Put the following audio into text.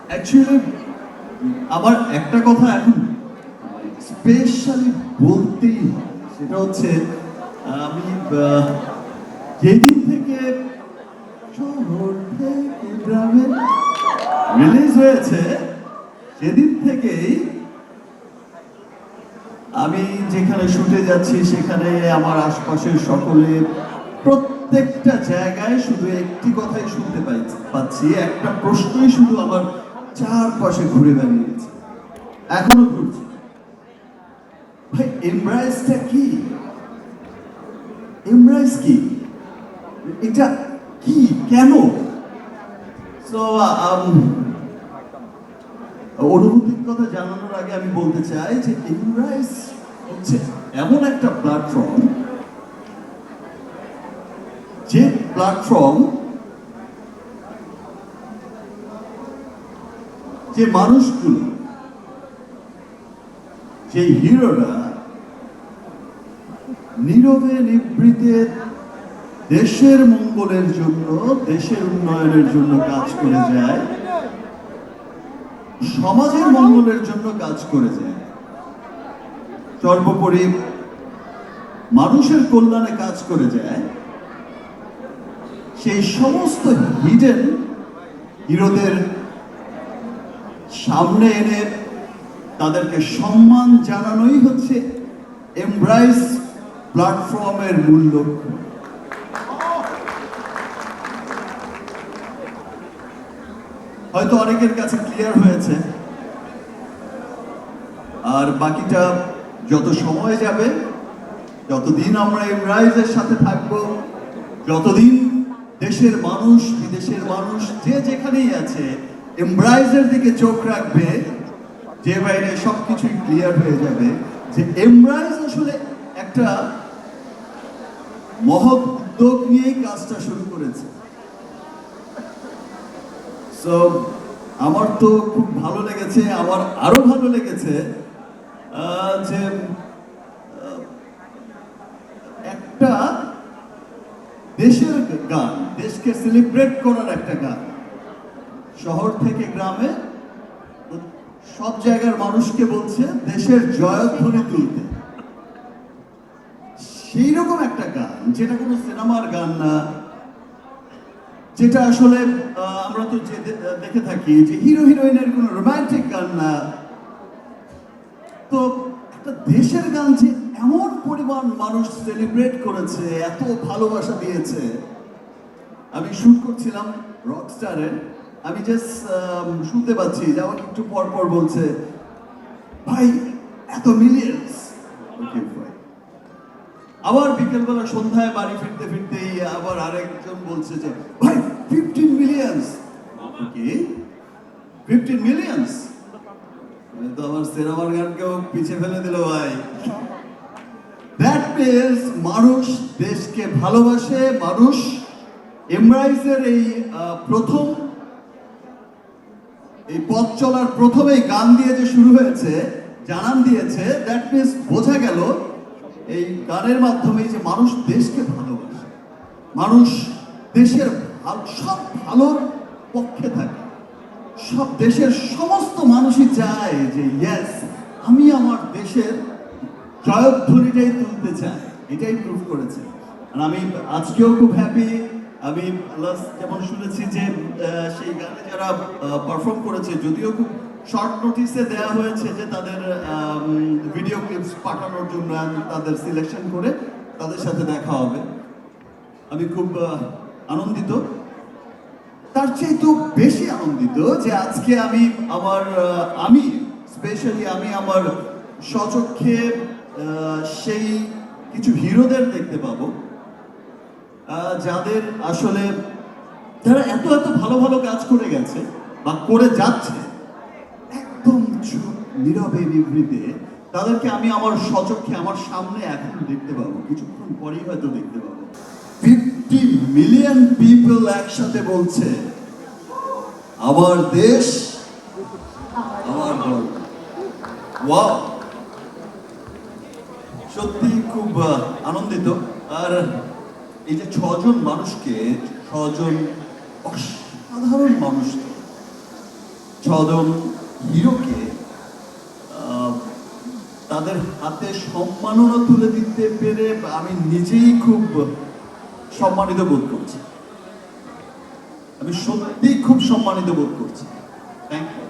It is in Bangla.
অ্যাকচুয়ালি আমার একটা কথা এখন স্পেশালি বলতেই হয়, সেটা হচ্ছে আমি যেদিন থেকে শহর থেকে গ্রামে রিলিজ হয়েছে সেদিন থেকেই আমি যেখানে শুটে যাচ্ছি সেখানে আমার আশপাশের সকলে প্রত্যেকটা জায়গায় শুধু একটি কথাই শুনতে পাচ্ছি, একটা প্রশ্নই শুধু আমার চারপাশে ঘুরে বেড়িয়েছে, এখনো ঘুরছে। ভাই এমব্রাইসটা কি? এমব্রাইস কি? এটা কি? কেন? সো অনুভূতির কথা জানানোর আগে আমি বলতে চাই যে এমব্রাইস হচ্ছে এমন একটা প্ল্যাটফর্ম, যে প্ল্যাটফর্ম যে মানুষগুলো, যে হিরোরা নীরবে নিভৃতে দেশের মঙ্গলের জন্য, দেশের উন্নয়নের জন্য কাজ করে যায়, সমাজের মঙ্গলের জন্য কাজ করে যায়, সর্বোপরি মানুষের কল্যাণে কাজ করে যায়, সেই সমস্ত হিডেন হিরোদের সামনে এনে তাদেরকে সম্মান জানানোই হচ্ছে এমব্রাইস প্ল্যাটফর্মের মূল লক্ষ্য। হয়তো অনেকের কাছে ক্লিয়ার হয়েছে, আর বাকিটা যত সময় যাবে, যতদিন আমরা এমব্রাইসের সাথে থাকব, যতদিন দেশের মানুষ বিদেশের মানুষ যে যেখানেই আছে এমব্রাইসের দিকে চোখ রাখবে, যে বাইরে সবকিছুই ক্লিয়ার হয়ে যাবে যে এমব্রাইস আসলে একটা মহৎ উদ্যোগ নিয়েই কাজটা শুরু করেছে। সো আমার তো খুব ভালো লেগেছে, আমার আরো ভালো লেগেছে যে একটা দেশের গান, দেশকে সেলিব্রেট করার একটা গান, শহর থেকে গ্রামে সব জায়গার মানুষকে বলছে দেশের জয়ধ্বনি তুলতে। সেই রকম একটা গান, যেটা কোনো সিনেমার গান না, যেটা আসলে আমরা তো যে দেখে থাকি যে হিরো হিরোইনের কোনো রোমান্টিক গান না, তো একটা দেশের গান যে এমন পরিমাণ মানুষ সেলিব্রেট করেছে, এত ভালোবাসা দিয়েছে। আমি শুট করছিলাম রকস্টারের, আমি জাস্ট শুনতে পাচ্ছি যে আমাকে একটু পর পর বলছে, ভাই এত মিলিয়ন্স। আবার বিকেলবেলা সন্ধ্যায় বাড়ি ফিরতে ফিরতেই আবার আরেকজন বলছে যে ভাই 15 মিলিয়ন্স। ওকে 15 মিলিয়ন্স, তো আমার সিনেমার গানকেও পিছিয়ে ফেলে দিল ভাই। দ্যাট মিনস মানুষ দেশকে ভালোবাসে, মানুষ এমব্রাইসের এই প্রথম এই পথ চলার প্রথম এই গান দিয়ে যে শুরু হয়েছে, জানান দিয়েছে, দ্যাট মিনস বোঝা গেল এই গানের মাধ্যমে যে মানুষ দেশকে ভালোবাসে, মানুষ দেশের সব ভালোর পক্ষে থাকে, সব দেশের সমস্ত মানুষই চায় যে ইয়েস আমি আমার দেশের জয়ধ্বনিটাই তুলতে চাই, এটাই প্রুভ করেছে। আর আমি আজকেও খুব হ্যাপি। আমি যেমন শুনেছি যে সেই গানে যারা পারফর্ম করেছে, যদিও খুব শর্ট নোটিসে দেওয়া হয়েছে যে তাদের ভিডিও ক্লিপস পাঠানোর জন্য, তাদের সিলেকশন করে তাদের সাথে দেখা হবে। আমি খুব আনন্দিত, তার চেয়ে তো বেশি আনন্দিত যে আজকে আমি স্পেশালি আমার স্বচক্ষে সেই কিছু হিরোদের দেখতে পাবো, যাদের আসলে যারা এত এত ভালো ভালো কাজ করে গেছে বা করে যাচ্ছে, একদম চুপ নীরবে নিভৃতে, তাদেরকে আমি আমার স্বচক্ষে আমার সামনে এখন দেখতে পাবো, কিছুক্ষণ পরেই হয়তো দেখতে পাবো। 50 মিলিয়ন পিপল একসাথে বলছে আমার দেশ আমার গর্ব। ওয়াও, সত্যি খুব আনন্দিত। আর এই যে 6 জন মানুষকে, 6 জন অসাধারণ মানুষ, ছজন হিরোকে তাদের হাতে সম্মাননা তুলে দিতে পেরে আমি নিজেই খুব সম্মানিত বোধ করছি। আমি সত্যি খুব সম্মানিত বোধ করছি। Thank you.